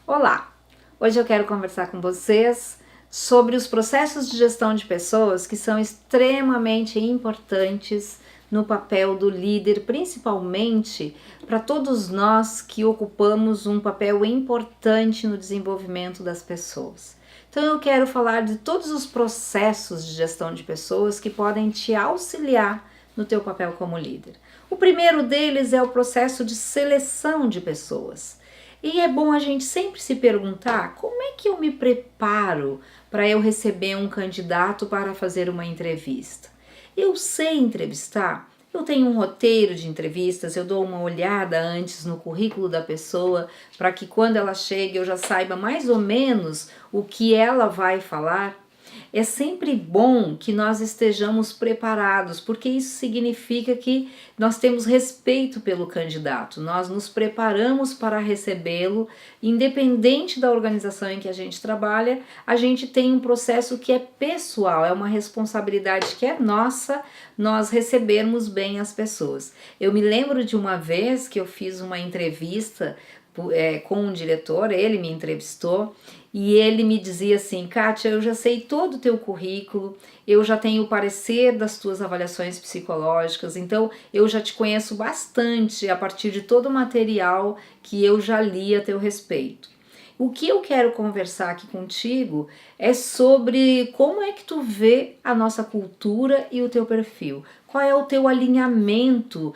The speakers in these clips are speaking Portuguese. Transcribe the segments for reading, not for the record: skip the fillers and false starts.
Olá! Hoje eu quero conversar com vocês sobre os processos de gestão de pessoas que são extremamente importantes no papel do líder, principalmente para todos nós que ocupamos um papel importante no desenvolvimento das pessoas. Então eu quero falar de todos os processos de gestão de pessoas que podem te auxiliar no teu papel como líder. O primeiro deles é o processo de seleção de pessoas. E é bom a gente sempre se perguntar como é que eu me preparo para eu receber um candidato para fazer uma entrevista. Eu sei entrevistar? Eu tenho um roteiro de entrevistas, eu dou uma olhada antes no currículo da pessoa para que quando ela chegue eu já saiba mais ou menos o que ela vai falar. É sempre bom que nós estejamos preparados, porque isso significa que nós temos respeito pelo candidato, nós nos preparamos para recebê-lo, independente da organização em que a gente trabalha, a gente tem um processo que é pessoal, é uma responsabilidade que é nossa, nós recebermos bem as pessoas. Eu me lembro de uma vez que eu fiz uma entrevista com um diretor, ele me entrevistou e ele me dizia assim: Kátia, eu já sei todo o teu currículo, eu já tenho o parecer das tuas avaliações psicológicas, então eu já te conheço bastante a partir de todo o material que eu já li a teu respeito. O que eu quero conversar aqui contigo é sobre como é que tu vê a nossa cultura e o teu perfil. Qual é o teu alinhamento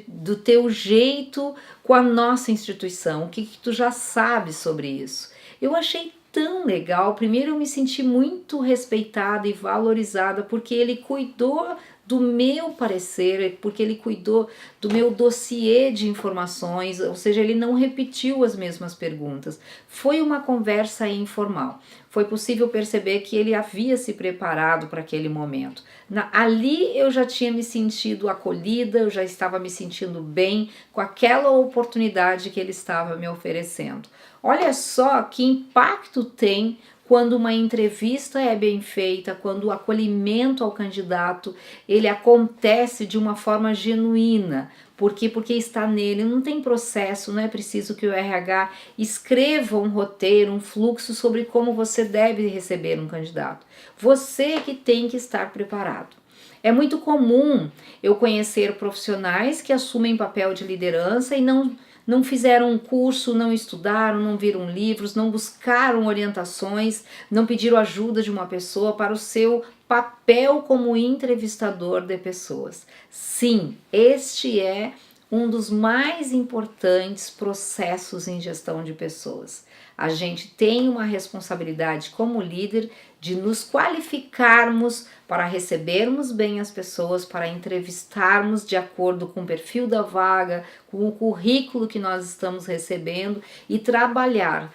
do teu jeito com a nossa instituição? O que tu já sabes sobre isso? Eu achei tão legal. Primeiro, eu me senti muito respeitada e valorizada porque ele cuidou do meu parecer, porque ele cuidou do meu dossiê de informações, ou seja, ele não repetiu as mesmas perguntas. Foi uma conversa informal. Foi possível perceber que ele havia se preparado para aquele momento. Ali eu já tinha me sentido acolhida, eu já estava me sentindo bem com aquela oportunidade que ele estava me oferecendo. Olha só que impacto tem quando uma entrevista é bem feita, quando o acolhimento ao candidato ele acontece de uma forma genuína. Por quê? Porque está nele, não tem processo, não é preciso que o RH escreva um roteiro, um fluxo sobre como você deve receber um candidato. Você que tem que estar preparado. É muito comum eu conhecer profissionais que assumem papel de liderança e não fizeram um curso, não estudaram, não viram livros, não buscaram orientações, não pediram ajuda de uma pessoa para o seu papel como entrevistador de pessoas. Sim, este é um dos mais importantes processos em gestão de pessoas. A gente tem uma responsabilidade como líder de nos qualificarmos para recebermos bem as pessoas, para entrevistarmos de acordo com o perfil da vaga, com o currículo que nós estamos recebendo e tratar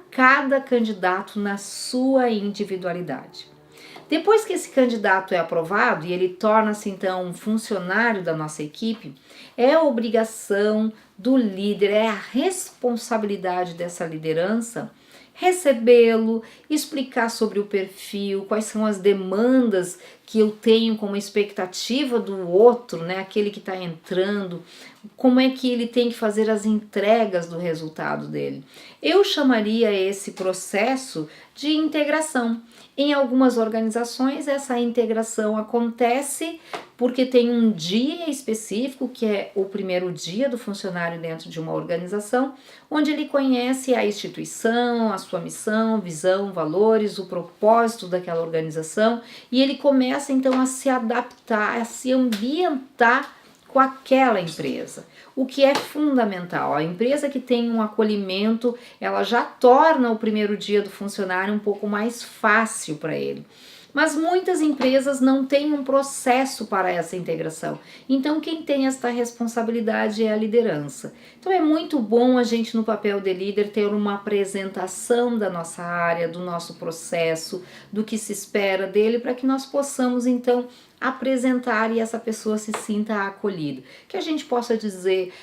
cada candidato na sua individualidade. Depois que esse candidato é aprovado e ele torna-se então um funcionário da nossa equipe, é a obrigação do líder, é a responsabilidade dessa liderança recebê-lo, explicar sobre o perfil, quais são as demandas que eu tenho como expectativa do outro, né, aquele que está entrando, como é que ele tem que fazer as entregas do resultado dele. Eu chamaria esse processo de integração. Em algumas organizações, essa integração acontece porque tem um dia específico, que é o primeiro dia do funcionário dentro de uma organização, onde ele conhece a instituição, a sua missão, visão, valores, o propósito daquela organização, e ele começa então a se adaptar, a se ambientar com aquela empresa, o que é fundamental. A empresa que tem um acolhimento, ela já torna o primeiro dia do funcionário um pouco mais fácil para ele. Mas muitas empresas não têm um processo para essa integração. Então quem tem esta responsabilidade é a liderança. Então é muito bom a gente no papel de líder ter uma apresentação da nossa área, do nosso processo, do que se espera dele, para que nós possamos então apresentar e essa pessoa se sinta acolhida. Que a gente possa dizer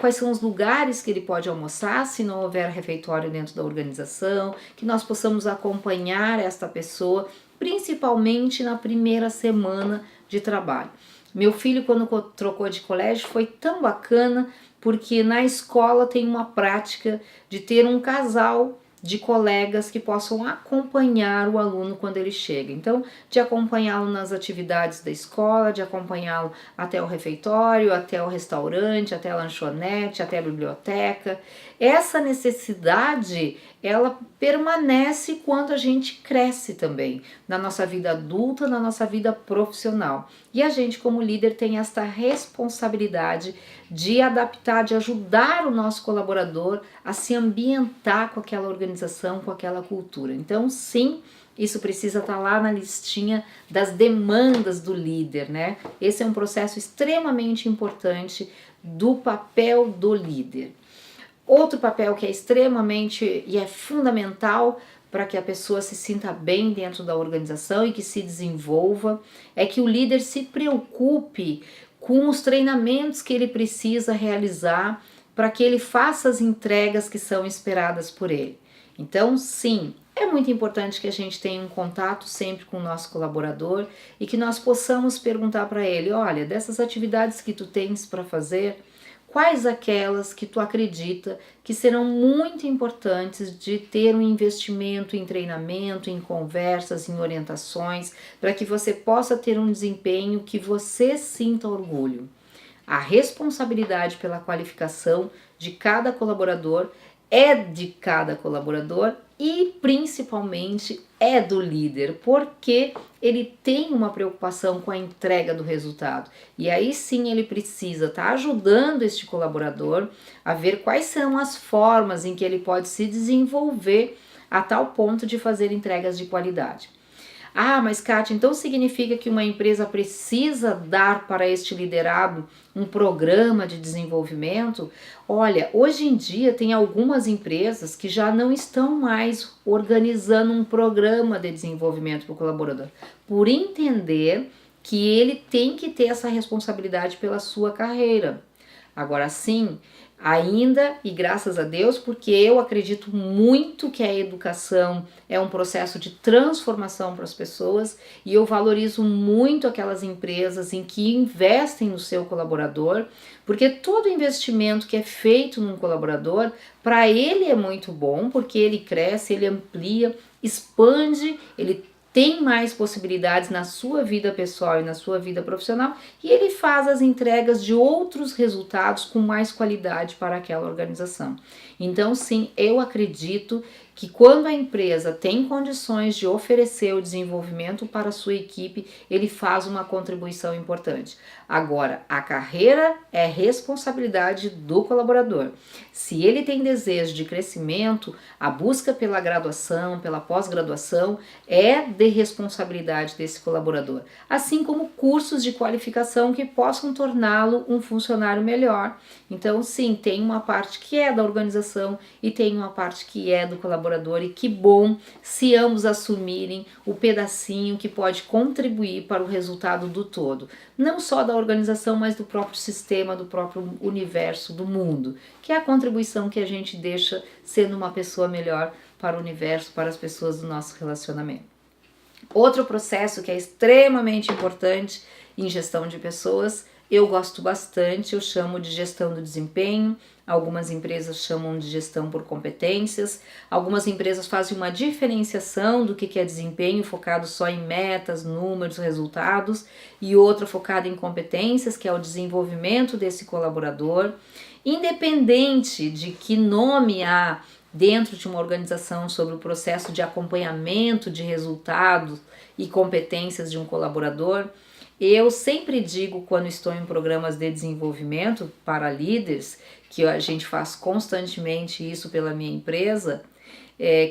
quais são os lugares que ele pode almoçar se não houver refeitório dentro da organização, que nós possamos acompanhar esta pessoa, principalmente na primeira semana de trabalho. Meu filho, quando trocou de colégio, foi tão bacana porque na escola tem uma prática de ter um casal de colegas que possam acompanhar o aluno quando ele chega. Então, de acompanhá-lo nas atividades da escola, de acompanhá-lo até o refeitório, até o restaurante, até a lanchonete, até a biblioteca. Essa necessidade, ela permanece quando a gente cresce também, na nossa vida adulta, na nossa vida profissional. E a gente, como líder, tem esta responsabilidade de adaptar, de ajudar o nosso colaborador a se ambientar com aquela organização, com aquela cultura. Então, sim, isso precisa estar lá na listinha das demandas do líder, né? Esse é um processo extremamente importante do papel do líder. Outro papel que é extremamente e é fundamental para que a pessoa se sinta bem dentro da organização e que se desenvolva é que o líder se preocupe com os treinamentos que ele precisa realizar para que ele faça as entregas que são esperadas por ele. Então, sim, é muito importante que a gente tenha um contato sempre com o nosso colaborador e que nós possamos perguntar para ele, olha, dessas atividades que tu tens para fazer, quais aquelas que tu acredita que serão muito importantes de ter um investimento em treinamento, em conversas, em orientações, para que você possa ter um desempenho que você sinta orgulho. A responsabilidade pela qualificação de cada colaborador é de cada colaborador e principalmente é do líder, porque ele tem uma preocupação com a entrega do resultado. E aí sim ele precisa estar ajudando este colaborador a ver quais são as formas em que ele pode se desenvolver a tal ponto de fazer entregas de qualidade. Ah, mas Kátia, então significa que uma empresa precisa dar para este liderado um programa de desenvolvimento? Olha, hoje em dia tem algumas empresas que já não estão mais organizando um programa de desenvolvimento para o colaborador, por entender que ele tem que ter essa responsabilidade pela sua carreira. Agora sim, ainda, e graças a Deus, porque eu acredito muito que a educação é um processo de transformação para as pessoas e eu valorizo muito aquelas empresas em que investem no seu colaborador, porque todo investimento que é feito num colaborador, para ele é muito bom, porque ele cresce, ele amplia, expande, ele tem mais possibilidades na sua vida pessoal e na sua vida profissional e ele faz as entregas de outros resultados com mais qualidade para aquela organização. Então, sim, eu acredito que quando a empresa tem condições de oferecer o desenvolvimento para a sua equipe, ele faz uma contribuição importante. Agora, a carreira é responsabilidade do colaborador. Se ele tem desejo de crescimento, a busca pela graduação, pela pós-graduação é de responsabilidade desse colaborador, assim como cursos de qualificação que possam torná-lo um funcionário melhor. Então, sim, tem uma parte que é da organização e tem uma parte que é do colaborador, e que bom se ambos assumirem o pedacinho que pode contribuir para o resultado do todo, não só da organização, mas do próprio sistema, do próprio universo, do mundo, que é a contribuição que a gente deixa sendo uma pessoa melhor para o universo, para as pessoas do nosso relacionamento. Outro processo que é extremamente importante em gestão de pessoas, eu gosto bastante, eu chamo de gestão do desempenho, algumas empresas chamam de gestão por competências, algumas empresas fazem uma diferenciação do que é desempenho, focado só em metas, números, resultados, e outra focada em competências, que é o desenvolvimento desse colaborador, independente de que nome há dentro de uma organização sobre o processo de acompanhamento de resultados e competências de um colaborador. Eu sempre digo, quando estou em programas de desenvolvimento para líderes, que a gente faz constantemente isso pela minha empresa,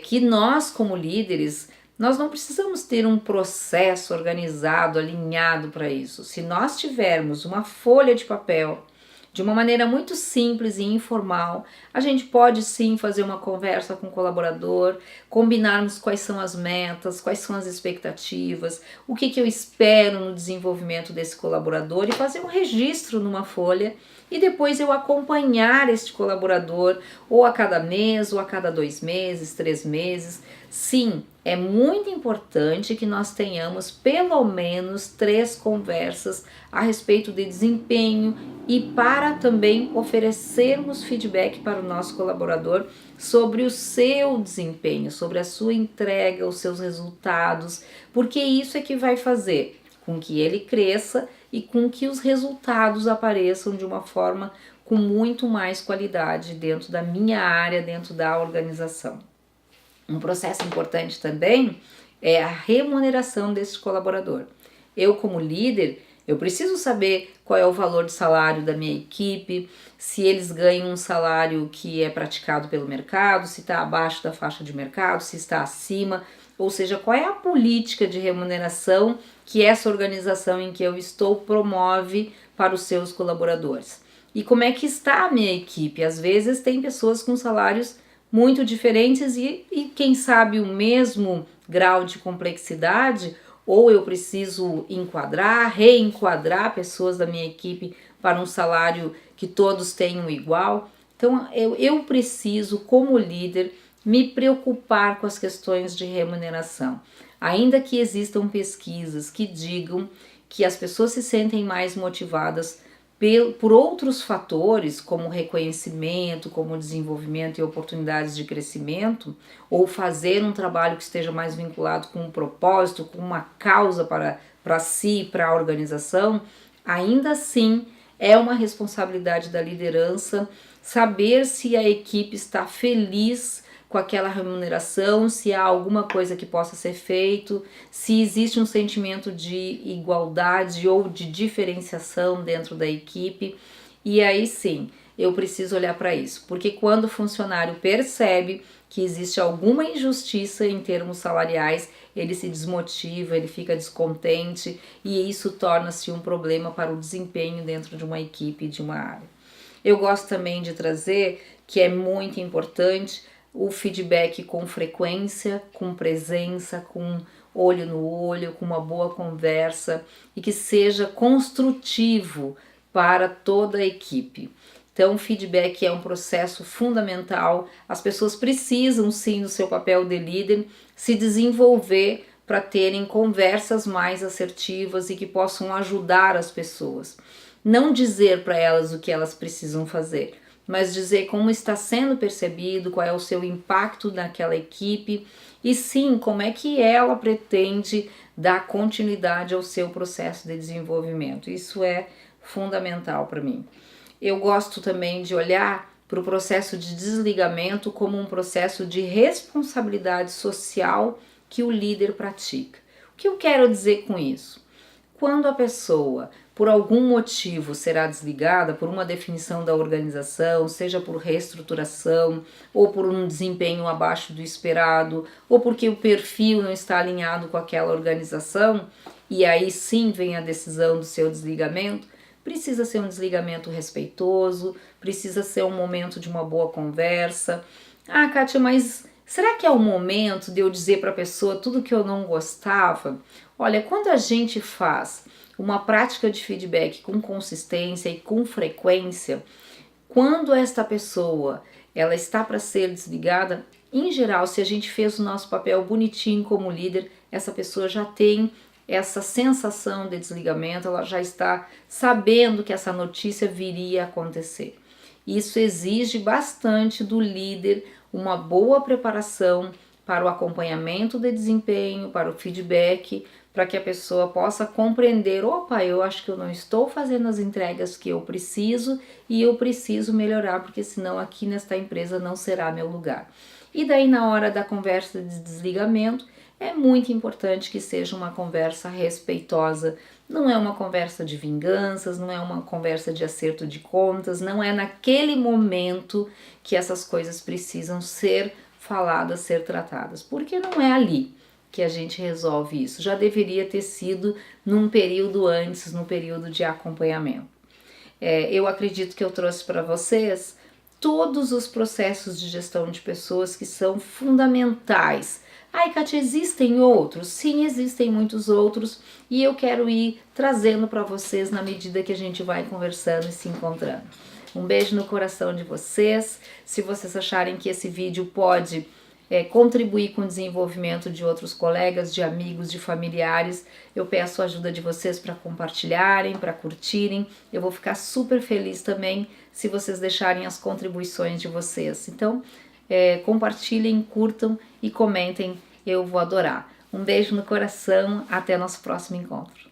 que nós como líderes, nós não precisamos ter um processo organizado, alinhado para isso. Se nós tivermos uma folha de papel, de uma maneira muito simples e informal, a gente pode sim fazer uma conversa com o colaborador, combinarmos quais são as metas, quais são as expectativas, o que eu espero no desenvolvimento desse colaborador e fazer um registro numa folha e depois eu acompanhar este colaborador ou a cada mês, ou a cada 2 meses, 3 meses. Sim, é muito importante que nós tenhamos pelo menos 3 conversas a respeito de desempenho e para também oferecermos feedback para o nosso colaborador sobre o seu desempenho, sobre a sua entrega, os seus resultados, porque isso é que vai fazer com que ele cresça e com que os resultados apareçam de uma forma com muito mais qualidade dentro da minha área, dentro da organização. Um processo importante também é a remuneração desse colaborador. Eu, como líder, eu preciso saber qual é o valor de salário da minha equipe, se eles ganham um salário que é praticado pelo mercado, se está abaixo da faixa de mercado, se está acima, ou seja, qual é a política de remuneração que essa organização em que eu estou promove para os seus colaboradores. E como é que está a minha equipe? Às vezes tem pessoas com salários muito diferentes e quem sabe o mesmo grau de complexidade, ou eu preciso enquadrar, reenquadrar pessoas da minha equipe para um salário que todos tenham igual. Então eu preciso, como líder, me preocupar com as questões de remuneração. Ainda que existam pesquisas que digam que as pessoas se sentem mais motivadas por outros fatores, como reconhecimento, como desenvolvimento e oportunidades de crescimento, ou fazer um trabalho que esteja mais vinculado com um propósito, com uma causa para si, para a organização, ainda assim é uma responsabilidade da liderança saber se a equipe está feliz com aquela remuneração, se há alguma coisa que possa ser feito, se existe um sentimento de igualdade ou de diferenciação dentro da equipe. E aí sim, eu preciso olhar para isso, porque quando o funcionário percebe que existe alguma injustiça em termos salariais, ele se desmotiva, ele fica descontente e isso torna-se um problema para o desempenho dentro de uma equipe, de uma área. Eu gosto também de trazer que é muito importante o feedback com frequência, com presença, com olho no olho, com uma boa conversa e que seja construtivo para toda a equipe. Então, o feedback é um processo fundamental. As pessoas precisam, sim, do seu papel de líder, se desenvolver para terem conversas mais assertivas e que possam ajudar as pessoas. Não dizer para elas o que elas precisam fazer, mas dizer como está sendo percebido, qual é o seu impacto naquela equipe e sim, como é que ela pretende dar continuidade ao seu processo de desenvolvimento. Isso é fundamental para mim. Eu gosto também de olhar para o processo de desligamento como um processo de responsabilidade social que o líder pratica. O que eu quero dizer com isso? Quando a pessoa, por algum motivo, será desligada, por uma definição da organização, seja por reestruturação, ou por um desempenho abaixo do esperado, ou porque o perfil não está alinhado com aquela organização, e aí sim vem a decisão do seu desligamento, precisa ser um desligamento respeitoso, precisa ser um momento de uma boa conversa. Ah, Kátia, mas será que é o momento de eu dizer para a pessoa tudo que eu não gostava? Olha, quando a gente faz uma prática de feedback com consistência e com frequência, quando esta pessoa ela está para ser desligada, em geral, se a gente fez o nosso papel bonitinho como líder, essa pessoa já tem essa sensação de desligamento, ela já está sabendo que essa notícia viria a acontecer. Isso exige bastante do líder uma boa preparação para o acompanhamento de desempenho, para o feedback, para que a pessoa possa compreender, opa, eu acho que eu não estou fazendo as entregas que eu preciso e eu preciso melhorar, porque senão aqui nesta empresa não será meu lugar. E daí na hora da conversa de desligamento, é muito importante que seja uma conversa respeitosa, não é uma conversa de vinganças, não é uma conversa de acerto de contas, não é naquele momento que essas coisas precisam ser faladas, ser tratadas, porque não é ali que a gente resolve isso, já deveria ter sido num período antes, no período de acompanhamento. Eu acredito que eu trouxe para vocês todos os processos de gestão de pessoas que são fundamentais Ai, Kátia, existem outros? Sim, existem muitos outros e eu quero ir trazendo para vocês na medida que a gente vai conversando e se encontrando. Um beijo no coração de vocês. Se vocês acharem que esse vídeo pode contribuir com o desenvolvimento de outros colegas, de amigos, de familiares, eu peço a ajuda de vocês para compartilharem, para curtirem. Eu vou ficar super feliz também se vocês deixarem as contribuições de vocês. Então, compartilhem, curtam e comentem, eu vou adorar. Um beijo no coração, até nosso próximo encontro.